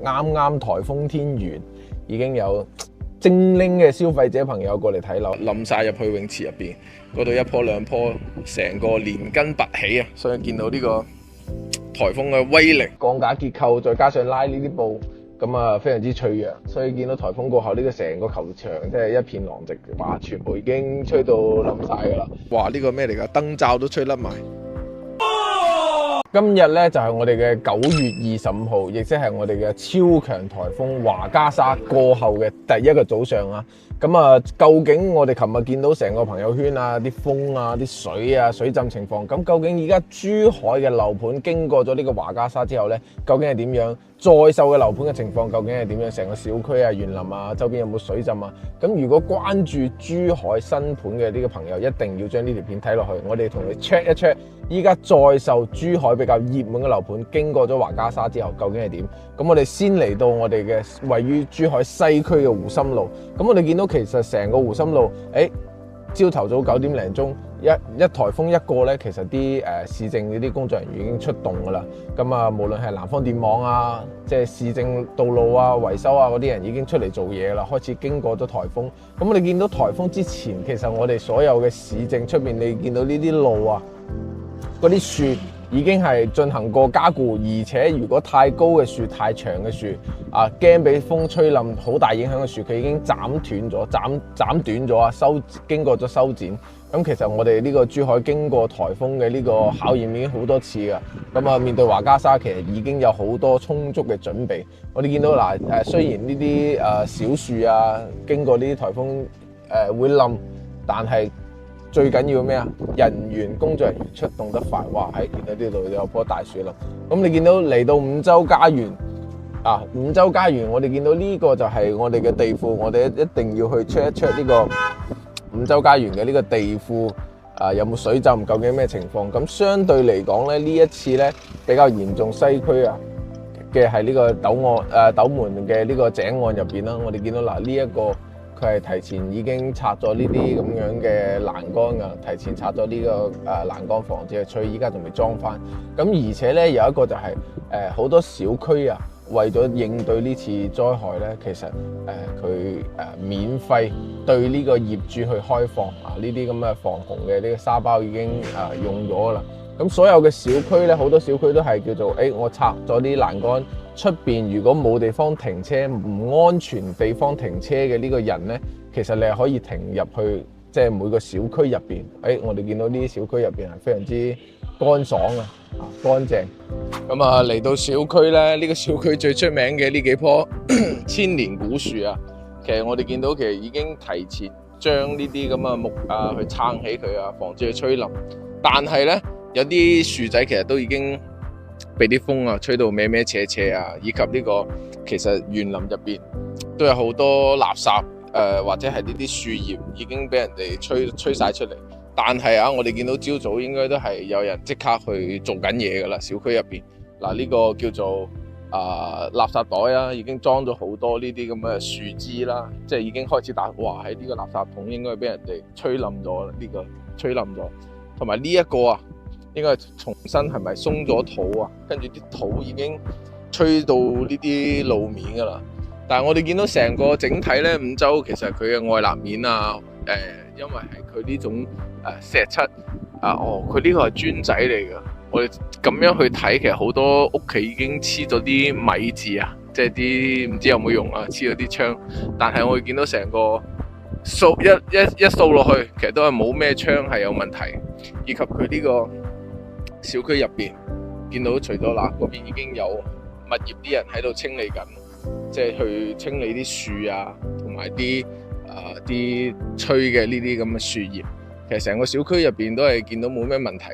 啱啱颱風天完，已經有精靈嘅消費者朋友過嚟睇樓，冧晒入去泳池入邊，嗰度一棵兩棵，成個連根拔起啊！所以見到呢個颱風嘅威力，鋼架結構再加上拉呢啲布，咁啊非常之脆弱，所以見到颱風過後呢個成個球場即係一片狼藉，哇！全部已經吹到冧晒㗎啦。哇！呢個咩嚟㗎？燈罩都吹甩埋。今日咧就係我哋嘅9月25號，亦即係我哋嘅超強颱風華加莎過後嘅第一個早上啊！咁啊，究竟我哋琴日見到成個朋友圈啊，啲風啊、啲水啊、水浸情況，咁究竟而家珠海嘅樓盤經過咗呢個華加莎之後呢，究竟係點樣？在售嘅樓盤嘅情況究竟係點樣？成個小區啊、園林啊、周邊有冇水浸啊？咁如果關注珠海新盤嘅呢個朋友，一定要將呢條片睇落去，我哋同你 check 一 check，依家在售珠海比較熱門嘅樓盤，經過咗華加莎之後，究竟係點？咁我哋先嚟到我哋嘅位於珠海西區嘅湖心路，咁我哋見到其實成個湖心路，朝頭早9點零鐘，一颱風一過咧，其實啲市政嗰啲工作人員已經出動㗎啦。咁啊，無論係南方電網啊，即係市政道路啊、維修啊嗰啲人已經出嚟做嘢啦，開始經過咗颱風。咁我哋見到颱風之前，其實我哋所有嘅市政出面，你見到呢啲路啊，嗰啲樹已經係進行過加固，而且如果太高嘅樹、太長嘅樹啊，驚俾風吹冧，好大影響嘅樹，佢已經斬斷咗、斬短咗啊，經過咗修剪。咁其實我哋呢個珠海經過颱風嘅呢個考驗已經好多次㗎。咁啊，面對華加莎其實已經有好多充足嘅準備。我哋見到嗱雖然呢啲小樹啊，經過呢啲颱風會冧，但係最緊要咩啊？工作人員出動得快，哇！見到呢度有棵大樹啦。咁你見到嚟到五洲家園啊，五洲家園，我哋見到呢個就係我哋嘅地庫，我哋一定要去 check 一 check 呢個五洲家園嘅呢個地庫啊，有冇水浸，究竟咩情況？咁相對嚟講咧，呢一次咧比較嚴重西區啊嘅係呢個斗門嘅呢個井岸入邊啦。我哋見到嗱呢一個。佢係提前已經拆咗呢啲咁樣嘅欄杆㗎，提前拆咗呢個欄杆防止佢吹，依家仲未裝翻。咁而且咧有一個就係好多小區啊，為咗應對呢次災害咧，其實佢免費對呢個業主去開放啊，呢啲咁嘅防洪嘅呢個沙包已經用咗啦。咁所有嘅小區咧，好多小區都係叫做我拆咗啲欄杆，出邊如果冇地方停車、唔安全地方停車嘅呢個人咧，其實你係可以停入去，即係每個小區入邊。我哋見到呢啲小區入邊係非常之乾爽啊，乾淨。咁啊嚟到小區咧，呢個小區最出名嘅呢幾棵千年古樹啊，其實我哋見到其實已經提前將呢啲咁嘅木啊去撐起佢啊，防止佢吹冧。但係咧，有啲樹仔其實都已經被啲風啊吹到歪歪斜斜啊，以及呢個其實園林入邊都有好多垃圾或者係呢啲樹葉已經俾人哋吹晒出嚟。但係啊，我哋見到朝早應該都係有人即刻去做緊嘢噶啦，小區入邊嗱呢個叫做垃圾袋啊，已經裝咗好多呢啲咁嘅樹枝啦，即係已經開始打哇喺呢個垃圾桶應該俾人哋吹冧咗啦，呢個吹冧咗，同埋呢一個啊。應該係重新係咪鬆咗土啊？跟住啲土已經吹到呢啲路面㗎啦。但係我哋見到成個整體咧，五洲其實佢嘅外立面啊，因為係佢呢種石漆佢呢個係磚仔嚟㗎。我哋咁樣去睇，其實好多屋企已經黐咗啲米字啊，即係啲唔知有冇用啊，黐咗啲窗。但係我哋見到成個一掃落去，其實都係冇咩窗係有問題，以及佢呢個小區入邊見到除咗嗰邊已經有物業啲人喺度清理緊，即係去清理啲樹啊，同埋啲吹嘅呢啲咁嘅樹葉。其實成個小區入邊都係見到冇咩問題，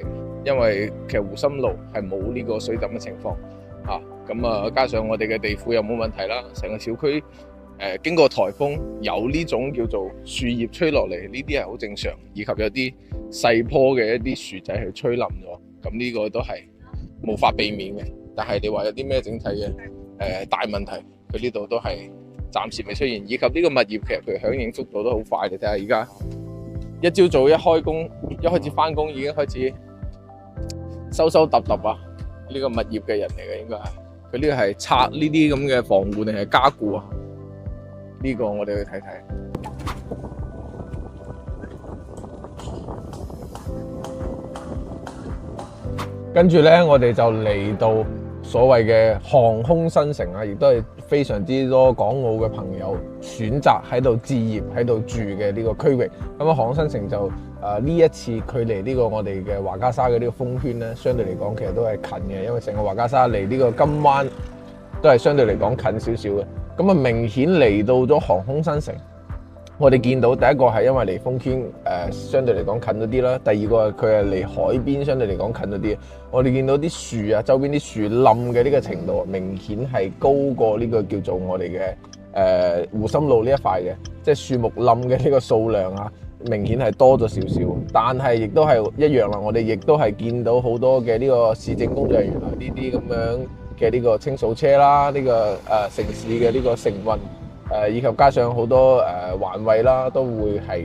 因為其實湖心路係冇呢個水浸嘅情況啊。咁加上我哋嘅地庫又冇問題啦，成個小區經過颱風有呢種叫做樹葉吹落嚟，呢啲係好正常，以及有啲細棵嘅一啲樹仔去吹冧咗。咁呢個都係無法避免嘅，但係你話有啲咩整體嘅大問題，佢呢度都係暫時未出現，以及呢個物業其實佢響應速度都好快。你睇下而家一朝早一開工，一開始翻工已經開始收揼揼啊！呢個物業嘅人嚟嘅應該係，佢呢個係拆呢啲咁嘅防護定係加固啊？呢個我哋去睇睇。跟住咧，我哋就嚟到所謂嘅航空新城啊，亦都係非常之多港澳嘅朋友選擇喺度置業、喺度住嘅呢個區域。咁啊，航空新城就呢一次距離呢個我哋嘅華家沙嘅呢個封圈咧，相對嚟講其實都係近嘅，因為成個華家沙離呢個金灣都係相對嚟講近少少嘅。咁啊，明顯嚟到咗航空新城。我哋見到第一個係因為離封圈相對嚟講近咗啲啦，第二個佢係離海邊相對嚟講近咗啲。我哋見到啲樹啊，周邊啲樹冧嘅呢個程度明顯係高過呢個叫做我哋嘅湖心路呢一塊嘅，即係樹木冧嘅呢個數量啊，明顯係多咗少少。但係亦都係一樣啦，我哋亦都係見到好多嘅呢個市政工作人員啊，呢啲咁樣嘅呢個清掃車啦，呢個城市嘅呢個承運。以及加上好多環衛啦，都會係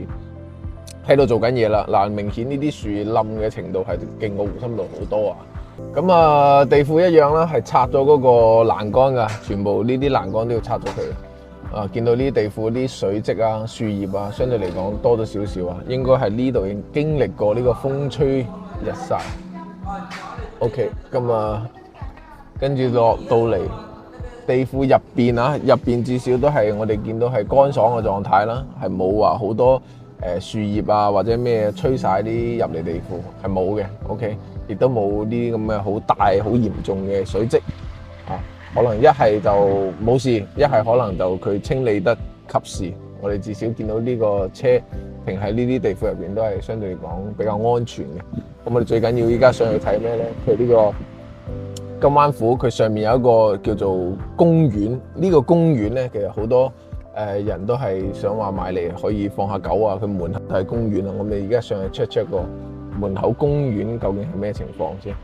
喺度做緊嘢啦。嗱，明顯呢啲樹冧嘅程度係勁過湖心路好多啊！咁啊，地庫一樣啦，係拆咗嗰個欄杆噶，全部呢啲欄杆都要拆咗佢。啊，見到呢啲地庫啲水漬啊、樹葉啊，相對嚟講多咗少少啊，應該係呢度已經經歷過呢個風吹日曬。OK， 咁啊，跟住落到嚟。地庫入邊啊，入邊至少都係我哋見到係乾爽嘅狀態啦，係冇話好多樹葉啊或者咩吹晒啲入嚟地庫，係冇嘅。OK， 亦都冇啲咁嘅好大好嚴重嘅水漬啊，可能一係就冇事，一係可能就佢清理得及時。我哋至少見到呢個車停喺呢啲地庫入邊都係相對嚟講比較安全嘅。咁我哋最緊要依家上去睇咩咧？佢呢個金灣府佢上面有一個叫做公園，呢個公園咧其實好多人都係想話買嚟可以放下狗啊，佢門口係公園啊。我哋而家上去 check 個門口公園究竟係咩情況先。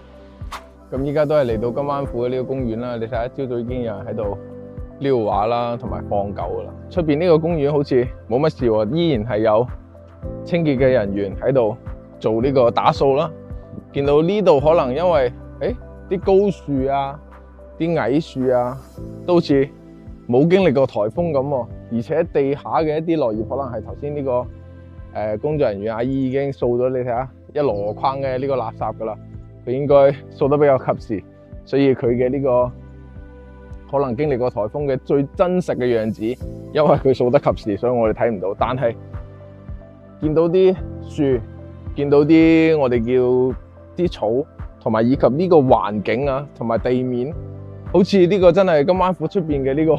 咁依家都係嚟到金灣府嘅呢個公園啦。你睇下朝早已經有人喺度溜畫啦，同埋放狗噶啦。出邊呢個公園好似冇乜事喎，依然係有清潔嘅人員喺度做呢個打掃啦。見到呢度可能因為啲高樹啊、啲矮樹啊，都好似冇經歷過颱風咁喎。而且地下嘅一啲落葉，可能係頭先呢個工作人員阿姨已經掃咗，你睇下一籮筐嘅呢個垃圾噶啦。佢應該掃得比較及時，所以佢嘅呢個可能經歷過颱風嘅最真實嘅樣子，因為佢掃得及時，所以我哋睇唔到。但係見到啲樹，見到啲我哋叫啲草。同埋以及呢個環境啊，同埋地面，好似呢個真係金灣府出邊嘅呢個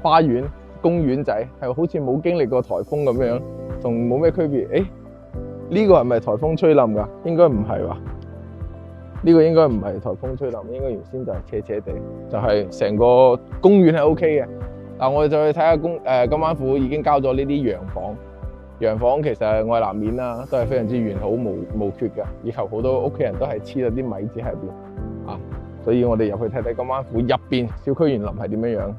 花園公園仔，係好似冇經歷過颱風咁樣，同冇咩區別。呢個係咪颱風吹冧㗎？應該唔係吧？呢個應該唔係颱風吹冧，應該原先就係斜斜地，就係成個公園係 OK 嘅。嗱，我哋再去睇下金灣府已經交咗呢啲洋房。洋房其實係愛南面啦，都係非常之完好無缺嘅，以及好多屋企人都係黐咗啲米字喺入邊啊，所以我哋入去睇睇金灣府入邊小區園林係點樣樣。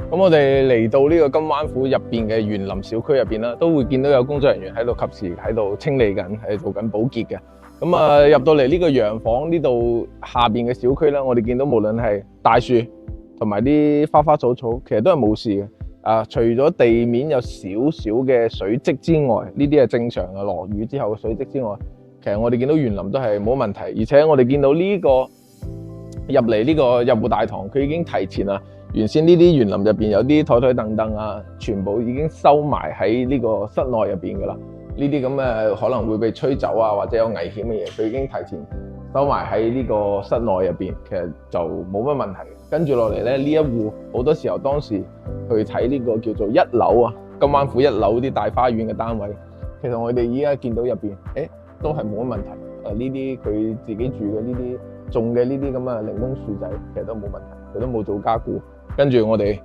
咁我哋嚟到呢個金灣府入邊嘅園林小區入邊啦，都會見到有工作人員喺度及時喺度清理緊，喺度做緊保潔嘅。咁啊，入到嚟呢個洋房呢度下邊嘅小區咧，我哋見到無論係大樹同埋啲花花草草，其實都係冇事嘅。除咗地面有少少嘅水漬之外，呢啲係正常嘅落雨之後嘅水漬之外，其實我哋見到園林都係冇問題。而且我哋見到呢個入嚟呢個入戶大堂，佢已經提前啦。原先呢啲園林入邊有啲台台凳凳啊，全部已經收埋喺呢個室內入邊噶啦。呢啲咁嘅可能會被吹走啊，或者有危險嘅嘢，佢已經提前收埋喺呢個室內入邊，其實就冇乜問題。跟住落嚟咧，呢一戶好多時候當時去睇呢個叫做一樓啊，金灣府一樓啲大花園嘅單位，其實我哋依家見到入邊，都係冇乜問題。呢啲佢自己住嘅呢啲種嘅呢啲咁嘅檸檬樹仔，其實都冇問題，佢都冇做加固。跟住我哋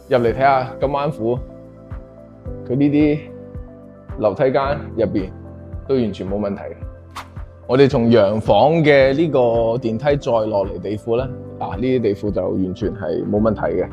入嚟睇下金灣府，佢呢啲樓梯間入邊都完全冇問題。我哋從洋房嘅呢個電梯再落嚟地庫咧，呢啲地庫就完全係冇問題嘅。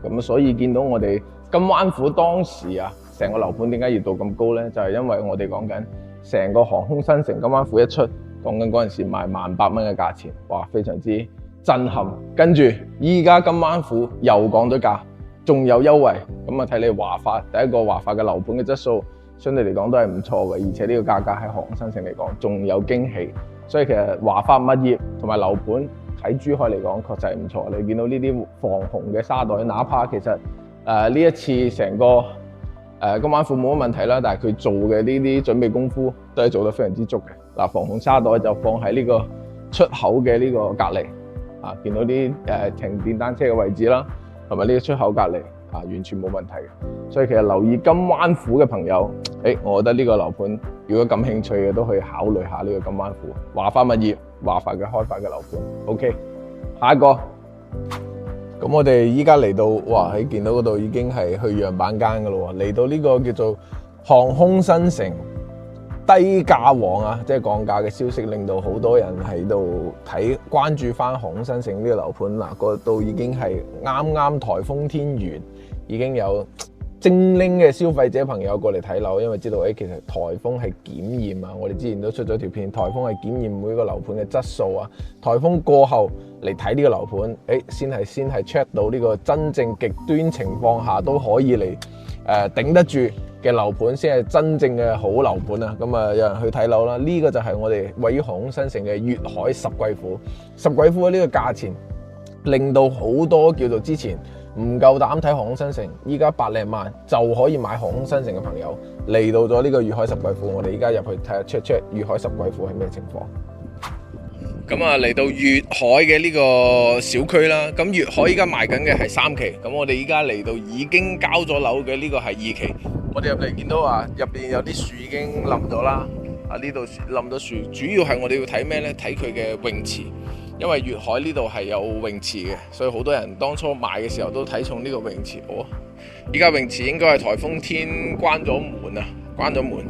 咁所以見到我哋金灣府當時成個樓盤點解要到咁高咧？就係因為我哋講緊成個航空新城金灣府一出，講緊嗰陣時賣18,000蚊嘅價錢，哇，非常之震撼。跟住依家金灣府又講咗價，仲有優惠，咁啊睇你華發第一個華發嘅樓盤嘅質素，相對嚟講都係唔錯嘅，而且呢個價格喺航空新城嚟講仲有驚喜，所以其實華發物業同埋樓盤喺珠海嚟講確實係唔錯。你見到呢啲防洪嘅沙袋，哪怕其實呢一次成個金灣府冇乜問題啦，但係佢做嘅呢啲準備功夫都係做得非常之足嘅。嗱，防洪沙袋就放喺呢個出口嘅呢個隔離，見到啲停電單車嘅位置啦，同埋呢個出口隔離完全冇問題嘅。所以其實留意金灣府嘅朋友，我覺得呢個樓盤如果感興趣嘅都可以考慮下呢個金灣府華發物業華發嘅開發嘅樓盤。OK， 下一個。咁我哋依家嚟到，哇！喺見到嗰度已經係去樣板間噶咯喎，嚟到呢個叫做航空新城低價王啊，即係降價嘅消息，令到好多人喺度關注翻航空新城呢個樓盤。嗱，嗰度已經係啱啱颱風天完，已經有精靈嘅消費者朋友過嚟睇樓，因為知道其實颱風係檢驗啊，我哋之前都出咗條片，颱風係檢驗每個樓盤嘅質素啊。颱風過後嚟睇呢個樓盤，先係 check 到呢個真正極端情況下都可以嚟頂得住嘅樓盤，先係真正嘅好樓盤啊！咁啊，有人去睇樓啦，呢個就係我哋位於航空新城嘅粵海十貴府。十貴府嘅呢個價錢，令到好多叫做之前唔夠膽睇航空新城，依家百零萬就可以買航空新城嘅朋友嚟到咗呢個粵海十貴府。我哋依家入去睇下 check 粵海十貴府係咩情況。咁啊，嚟到粵海嘅呢個小區啦，咁粵海依家賣緊嘅係3期，咁我哋依家嚟到已經交咗樓嘅呢個係2期。我哋入嚟見到入邊有啲樹已經冧咗啦，呢度冧咗樹，主要係我哋要睇咩呢？睇佢嘅泳池，因為粵海呢度係有泳池嘅，所以好多人當初買嘅時候都睇重呢個泳池。依家泳池應該係颱風天關咗門啊，關咗門，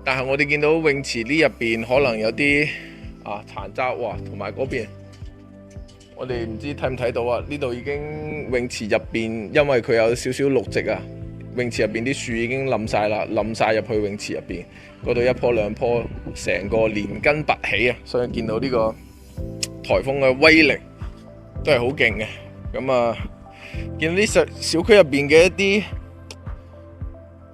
但係我哋見到泳池呢入邊可能有啲殘渣，哇！同埋嗰邊，我哋唔知睇唔睇到啊？呢度已經泳池入邊，因為佢有少少綠植啊，泳池入邊啲樹已經冧晒啦，冧晒入去泳池入邊，嗰度一棵兩棵，成個連根拔起啊！所以見到呢個颱風嘅威力都係好勁嘅。咁啊，見到啲小區入邊嘅一啲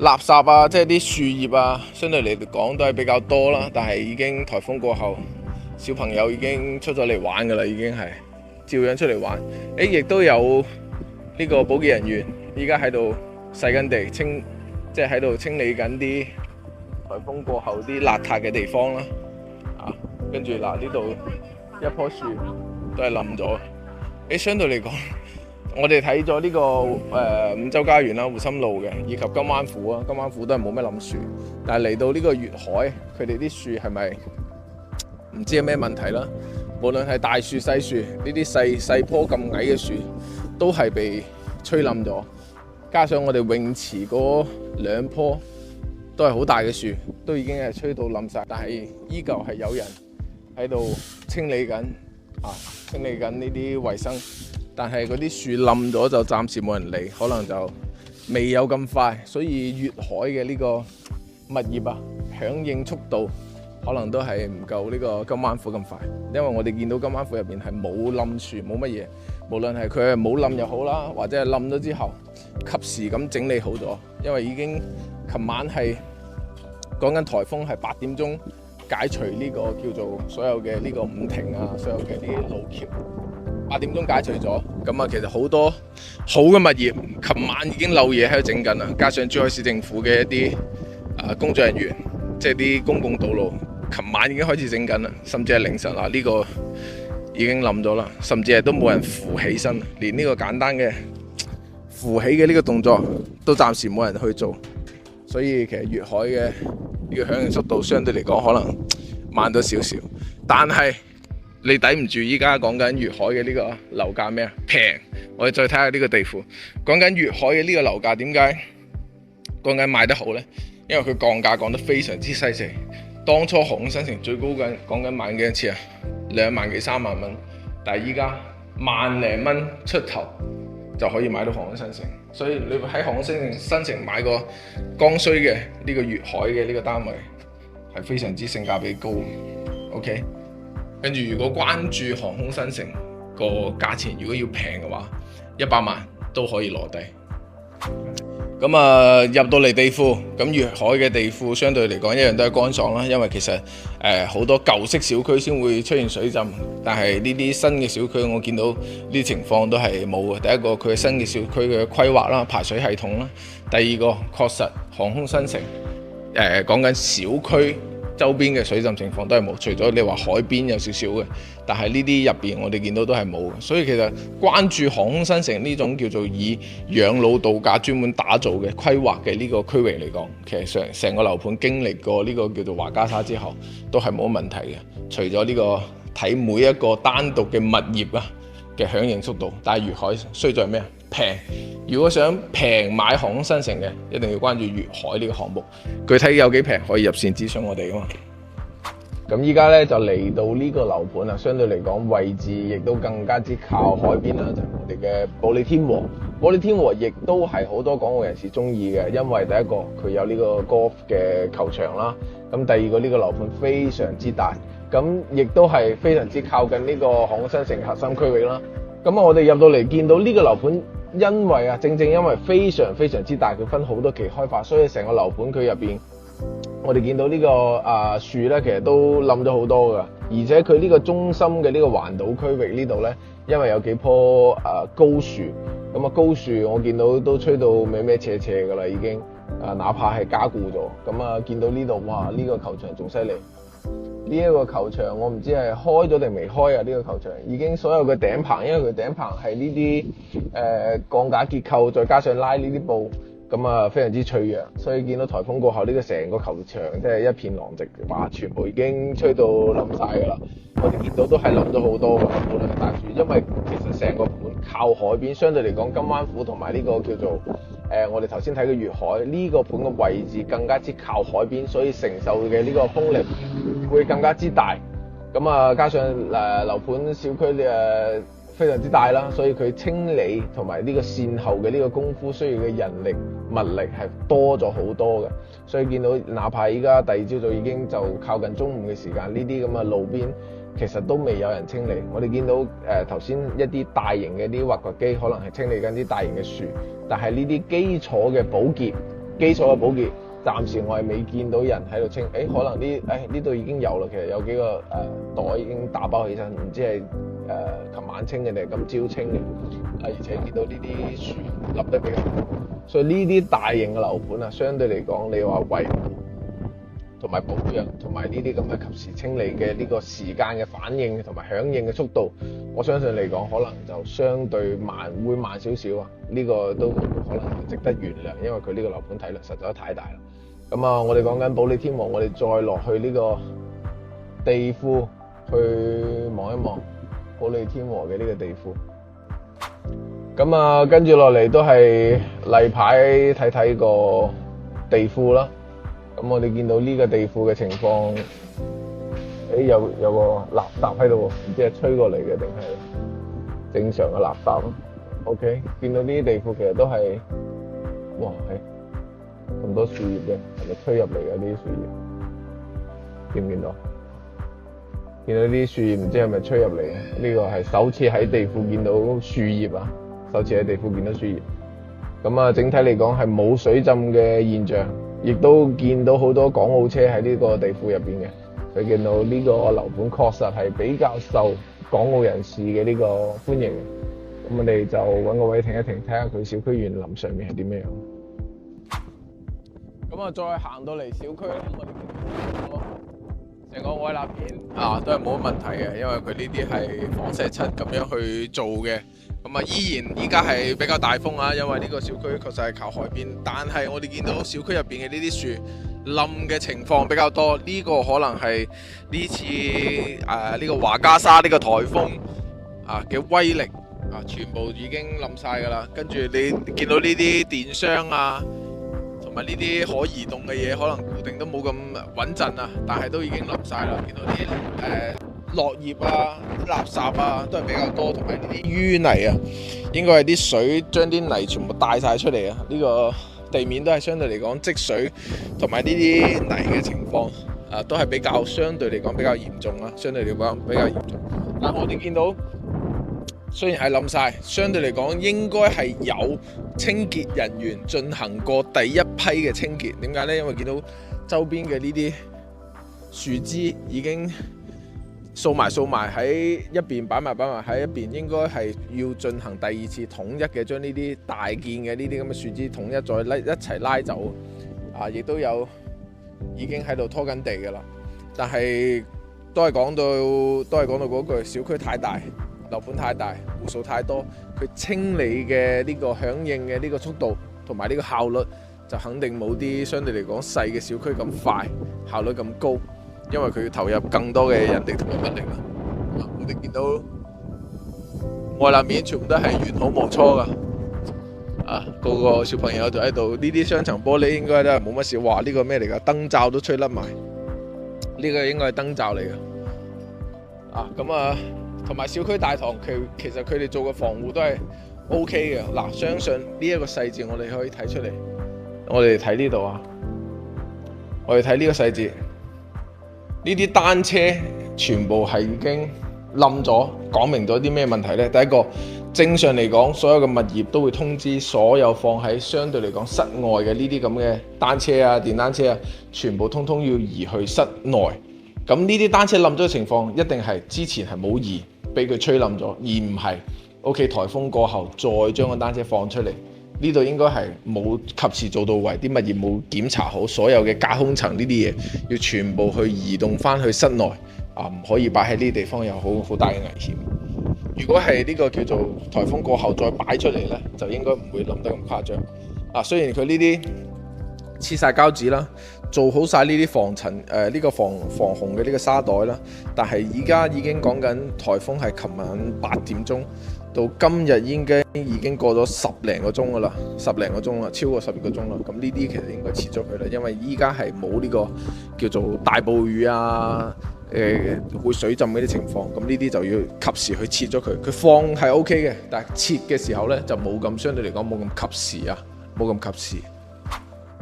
垃圾啊，即係啲樹葉啊，相對嚟講都係比較多啦。但係已經颱風過後，小朋友已經出咗嚟玩㗎啦，已經係照樣出嚟玩。亦都有呢個保潔人員依家喺度洗緊地，即係喺度清理緊啲颱風過後啲邋遢嘅地方啦。跟住呢度一棵樹都係冧咗。相對嚟講，我哋睇咗呢個五洲家園啦、湖心路嘅，以及金灣府啊，金灣府都係冇咩冧樹。但係嚟到呢個粵海，佢哋啲樹係咪唔知有咩問題啦？無論係大樹細樹，呢啲細棵咁矮嘅樹都係被吹冧咗。加上我哋泳池嗰2棵都係好大嘅樹，都已經係吹到冧晒。但係依舊係有人喺度清理緊呢啲衞生。但係嗰啲樹冧咗就暫時冇人理，可能就未有咁快。所以粵海嘅呢個物業響應速度可能都係唔夠呢個金灣府咁快，因為我哋見到金灣府入邊係冇冧樹冇乜嘢，無論係佢係冇冧又好啦，或者係冧咗之後及時咁整理好咗。因為已經琴晚係講緊颱風係8點鐘解除呢個叫做所有嘅呢個五停啊，所有嘅啲路橋8點鐘解除咗。咁其實好多好嘅物業琴晚已經漏嘢喺度整緊啦，加上珠海市政府嘅一啲工作人員，即係啲公共道路琴晚已經開始整緊啦，甚至係凌晨呢個已經冧咗啦，甚至係都冇人扶起身，連呢個簡單嘅扶起嘅呢個動作都暫時冇人去做。所以其實粵海嘅呢個響應速度相對嚟講可能慢咗少少，但係你抵唔住依家講緊粵海嘅呢個樓價咩啊？平！我哋再睇下呢個地庫，講緊粵海嘅呢個樓價點解講緊賣得好呢？因為佢降價降得非常之犀利。當初航空新城最高緊講緊賣幾多錢啊？2萬幾3萬蚊，但係依家1萬零蚊出頭就可以買到航空新城。所以你喺航空新城買個剛需嘅呢個粵海嘅呢個單位係非常之性價比高。OK， 跟住如果關注航空新城個價錢如果要平嘅話，100萬都可以攞低。咁啊入到嚟地庫，咁粵海嘅地庫相對嚟講一樣都係乾爽啦，因為其實好多舊式小區先會出現水浸，但係呢啲新嘅小區我見到呢啲情況都係冇嘅。第一個佢新嘅小區嘅規劃啦、排水系統啦，第二個確實航空新城講緊小區周邊嘅水浸情況都係冇，除咗你話海邊有少少嘅，但係呢啲入邊我哋見到都係冇嘅。所以其實關注航空新城呢種叫做以養老度假專門打造嘅規劃嘅呢個區域嚟講，其實成個樓盤經歷過呢個叫做華嘉沙之後，都係冇問題嘅。除咗呢個睇每一個單獨嘅物業啊嘅響應速度，但係粵海衰在咩啊？平。如果想平買航空新城嘅，一定要關注粵海呢個項目。具體有幾平，可以入線諮詢我哋噶嘛。咁依家咧就嚟到呢個樓盤啊，相對嚟講位置亦都更加之靠海邊啦，就係我哋嘅保利天和。保利天和亦都係好多港澳人士中意嘅，因為第一個佢有呢個 golf 嘅球場啦，咁第二個呢個樓盤非常之大，咁亦都係非常之靠近呢個航空新城核心區域啦。咁我哋入到嚟見到呢個樓盤，因為正因為非常非常之大，佢分好多期開發，所以成個樓盤佢入邊，我哋見到呢個樹咧，其實都冧咗好多噶。而且佢呢個中心嘅呢個環島區域呢度咧，因為有幾棵高樹，咁高樹我見到都吹到歪歪斜斜噶啦，已經哪怕係加固咗。咁見到呢度，哇！呢個球場仲犀利。呢一個球場我唔知係開咗定未開啊！呢個球場已經所有嘅頂棚，因為佢頂棚係呢啲鋼架結構，再加上拉呢啲布，咁非常之脆弱，所以見到颱風過後呢個成個球場即係一片狼藉，哇！全部已經吹到冧晒㗎啦。我哋見到都係冧咗好多㗎，無論係大樹，因為其實成個盤靠海邊，相對嚟講金灣府同埋呢個叫做我哋頭先睇嘅粵海呢個盤嘅位置更加之靠海邊，所以承受嘅呢個風力會更加之大。咁加上樓盤小區非常之大啦，所以佢清理同埋呢個善後嘅呢個功夫需要嘅人力物力係多咗好多嘅。所以見到哪怕依家第二朝早已經就靠近中午嘅時間，呢啲咁嘅路邊其實都未有人清理。我哋見到頭先一啲大型嘅啲挖掘機可能係清理緊啲大型嘅樹，但係呢啲基礎嘅保潔暫時我係未見到人喺度清。可能呢度已經有啦，其實有幾個袋已經打包起身，唔知係琴晚清嘅定係今朝清嘅。而且見到呢啲樹冧得比較多，所以呢啲大型嘅樓盤相對嚟講，你話維護同埋保養同埋呢啲咁嘅及時清理嘅呢個時間嘅反應同埋響應嘅速度，我相信嚟講可能就相對會慢少少啊。呢個都可能值得原諒，因為佢呢個樓盤體量實在太大啦。咁我哋講緊保利天和，我哋再落去呢個地庫去望一望保利天和嘅呢個地庫。咁跟住落嚟都係例牌睇睇個地庫啦。咁我哋見到呢個地庫嘅情況，有個垃圾喺度，唔知係吹過嚟嘅定係正常嘅垃圾咯。OK， 見到呢啲地庫其實都係，哇，咁多樹葉嘅，係咪吹入嚟嘅呢啲樹葉？見唔見到？見到啲樹葉唔知係咪吹入嚟嘅？呢個係首次喺地庫見到樹葉啊！首次喺地庫見到樹葉。咁整體嚟講係冇水浸嘅現象，亦都見到好多港澳車喺呢個地庫入邊嘅。佢見到呢個樓盤確實係比較受港澳人士嘅呢個歡迎。咁我哋就揾個位停一停，睇下佢小區園林上面係點樣。咁再行到嚟小區咧，我哋見到成個外立片都係冇乜問題嘅，因為佢呢啲係仿石漆咁樣去做嘅。依然依家係比較大風啊，因為呢個小區確實係靠海邊，但係我哋見到小區入邊嘅呢啲樹冧嘅情況比較多。呢個可能係呢次呢個華嘉沙呢個颱風嘅威力全部已經冧晒㗎啦。跟住你見到呢啲電箱同埋呢啲可移動嘅嘢，可能固定都冇咁穩陣但係都已經冧晒啦。見到啲落葉垃圾都係比較多，同埋呢啲淤泥應該係啲水將啲泥全部帶晒出嚟呢個地面都係相對嚟講積水，同埋呢啲泥嘅情況都係相對嚟講比較嚴重相對嚟講比較嚴重。但我哋見到雖然係冧晒，相對嚟講應該係有清潔人員進行過第一批嘅清潔。點解呢？因為見到周邊嘅呢啲樹枝已經掃埋喺一邊，擺埋喺一邊，應該係要進行第二次統一嘅，將呢啲大件嘅呢啲咁嘅樹枝統一再一齊拉走。亦都有已經喺度拖緊地㗎啦。但係都係講到嗰句，小區太大，樓盤太大，戶數太多，佢清理嘅呢個響應嘅呢個速度同埋呢個效率就肯定冇啲相對嚟講細嘅小區咁快，效率咁高，因為佢要投入更多嘅人力同埋物力啦。我哋見到外立面全部都係完好無錯噶，個個小朋友就喺度，呢啲雙層玻璃應該都係冇乜事。哇！呢個咩嚟噶？燈罩都吹甩埋，呢個應該係燈罩嚟噶。咁同埋小區大堂，其實佢哋做嘅防護都係 OK 嘅。嗱，相信呢一個細節我哋可以睇出嚟。我哋睇呢度啊，我哋睇呢個細節，呢啲單車全部係已經冧咗，講明咗啲咩問題呢？第一個，正常嚟講，所有嘅物業都會通知所有放喺相對嚟講室外嘅呢啲咁嘅單車啊、電單車啊，全部通通要移去室內。咁呢啲單車冧咗嘅情況，一定係之前係冇移，俾佢吹冧咗，而唔係 OK 颱風過後再將個單車放出嚟。呢度應該係冇及時做到位，啲物業冇檢查好所有嘅架空層呢啲嘢，要全部去移動翻去室內，唔可以擺喺呢啲地方，有好大嘅危險。如果係呢個叫做颱風過後再擺出嚟呢，就應該唔會冧得咁誇張。雖然佢呢啲黐晒膠紙啦，做好晒呢啲防塵呢個防洪嘅呢個沙袋啦，但係而家已經講緊颱風係琴晚8點鐘到今日已經過咗10零個鐘噶啦，10零個鐘啦，超過12個鐘啦。咁呢啲其實應該切咗佢啦，因為依家係冇呢個叫做大暴雨啊，會水浸嗰啲情況。咁呢啲就要及時去切咗佢。佢放係 OK 嘅，但係切嘅時候呢，就冇咁相對嚟講冇咁及時啊，冇咁及時。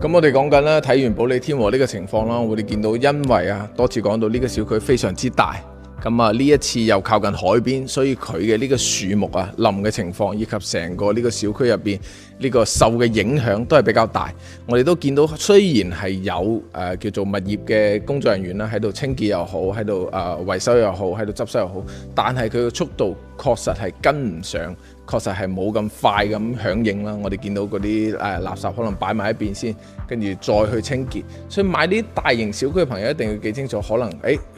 咁我哋講緊啦，睇完保利天和呢個情況啦，我哋見到因為多次講到呢個小區非常之大。咁呢一次又靠近海邊，所以佢嘅呢個樹木冧嘅情況，以及成個呢個小區入邊呢個受嘅影響都係比較大。我哋都見到，雖然係有叫做物業嘅工作人員啦喺度清潔又好，喺度維修又好，喺度執收又好，但係佢嘅速度確實係跟唔上。確實係冇咁快咁響應啦，我哋見到嗰啲垃圾可能擺埋一邊先，跟住再去清潔。所以買啲大型小區嘅朋友一定要記清楚，可能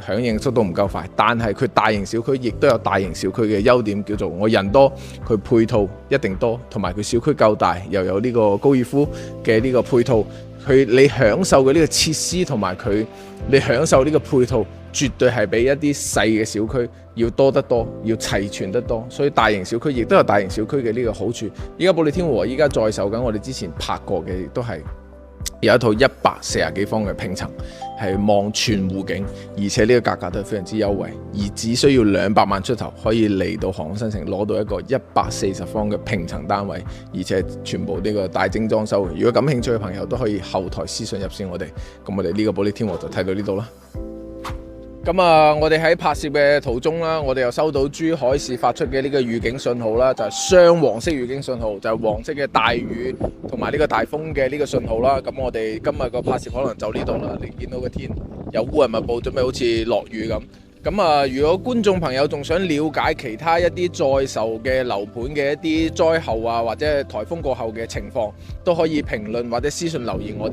響應速度唔夠快，但係佢大型小區亦都有大型小區嘅優點，叫做我人多，佢配套一定多，同埋佢小區夠大，又有呢個高爾夫嘅呢個配套，你享受嘅呢個設施同埋你享受呢個配套，絕對係比一啲細嘅小區要多得多，要齊全得多。所以大型小區亦都有大型小區嘅呢個好處。依家保利天和依家在售緊，我哋之前拍過嘅亦都係有一套140幾方嘅拼層，係望全湖景，而且呢個價格都係非常之優惠，而只需要200萬出頭可以嚟到航空新城攞到一個140方嘅拼層單位，而且全部呢個大精裝修。如果感興趣嘅朋友都可以後台私信入線我哋，咁我哋呢個保利天和就睇到呢度啦。咁我哋喺拍攝嘅途中啦，我哋又收到珠海市發出嘅呢個預警信號啦，就係雙黃色預警信號，就係黃色嘅大雨同埋呢個大風嘅呢個信號啦。咁我哋今日個拍攝可能就呢度啦。你見到個天有烏雲密佈，準備好似落雨咁。咁如果觀眾朋友仲想了解其他一啲在售嘅樓盤嘅一啲災後或者颱風過後嘅情況，都可以評論或者私信留言我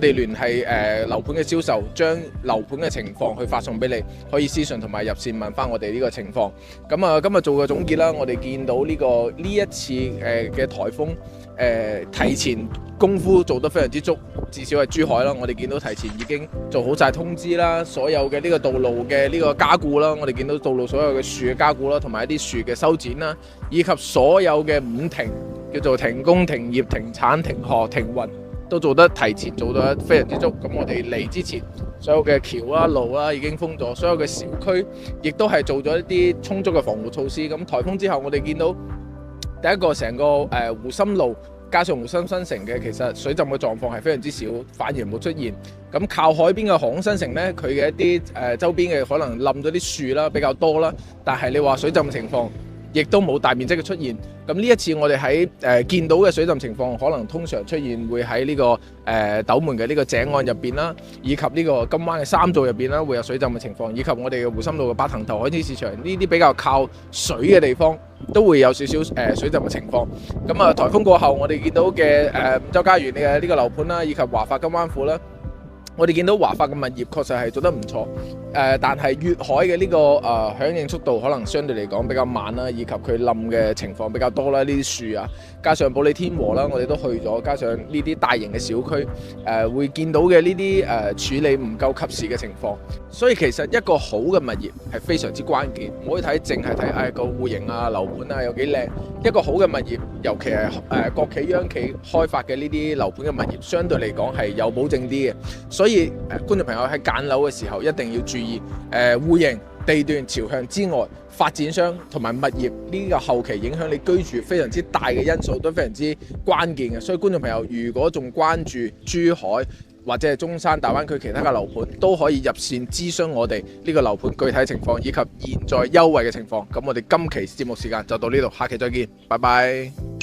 哋聯繫樓盤嘅銷售，將樓盤嘅情況去發送俾你，可以私信同埋入線問翻我哋呢個情況。咁今日做個總結啦，我哋見到呢一次嘅颱風提前功夫做得非常之足，至少係珠海啦，我哋見到提前已經做好晒通知啦，所有嘅呢個道路嘅呢個加固啦，我哋見到道路所有嘅樹嘅加固啦，同埋一啲樹嘅修剪啦，以及所有嘅5停叫做停工、停業、停產、停學、停運，都做得提前做得非常之足。咁我哋嚟之前，所有嘅橋啦、路啦已經封咗，所有嘅小區亦都係做咗一啲充足嘅防護措施。咁颱風之後，我哋見到第一個成個湖心路加上湖心新城嘅，其實水浸嘅狀況係非常之少，反而冇出現。咁靠海邊嘅航空新城呢，佢嘅一啲周邊嘅可能冧咗啲樹啦比較多啦，但係你話水浸嘅情況亦都冇大面積嘅出現。咁呢一次我哋喺見到嘅水浸情況，可能通常出現會喺呢個斗門嘅呢個井岸入邊啦，以及呢個金灣嘅三灶入邊啦，會有水浸嘅情況，以及我哋嘅湖心路嘅八騰頭海鮮市場呢啲比較靠水嘅地方，都會有少少水浸嘅情況。咁啊，颱風過後，我哋見到嘅五洲家園嘅呢個樓盤啦，以及華發金灣府啦。我哋見到華發嘅物業確實係做得唔錯，但係粵海嘅呢個響應速度可能相對嚟講比較慢啦，以及佢冧嘅情況比較多啦，呢啲樹啊，加上保利天和啦，我哋都去咗，加上呢啲大型嘅小區，會見到嘅呢啲處理唔夠及時嘅情況，所以其實一個好嘅物業係非常之關鍵，唔可以睇淨係睇個戶型啊、樓盤啊有幾靚，一個好嘅物業，尤其係國企央企開發嘅呢啲樓盤嘅物業，相對嚟講係有保證啲嘅，所以觀眾朋友喺揀樓嘅時候一定要注意戶型、地段、朝向之外，發展商同埋物業呢個後期影響你居住非常之大嘅因素都非常之關鍵嘅，所以觀眾朋友如果仲關注珠海或者係中山大灣區其他嘅樓盤，都可以入線諮詢我哋呢個樓盤具體情況以及現在優惠嘅情況。咁我哋今期節目時間就到呢度，下期再見，拜拜。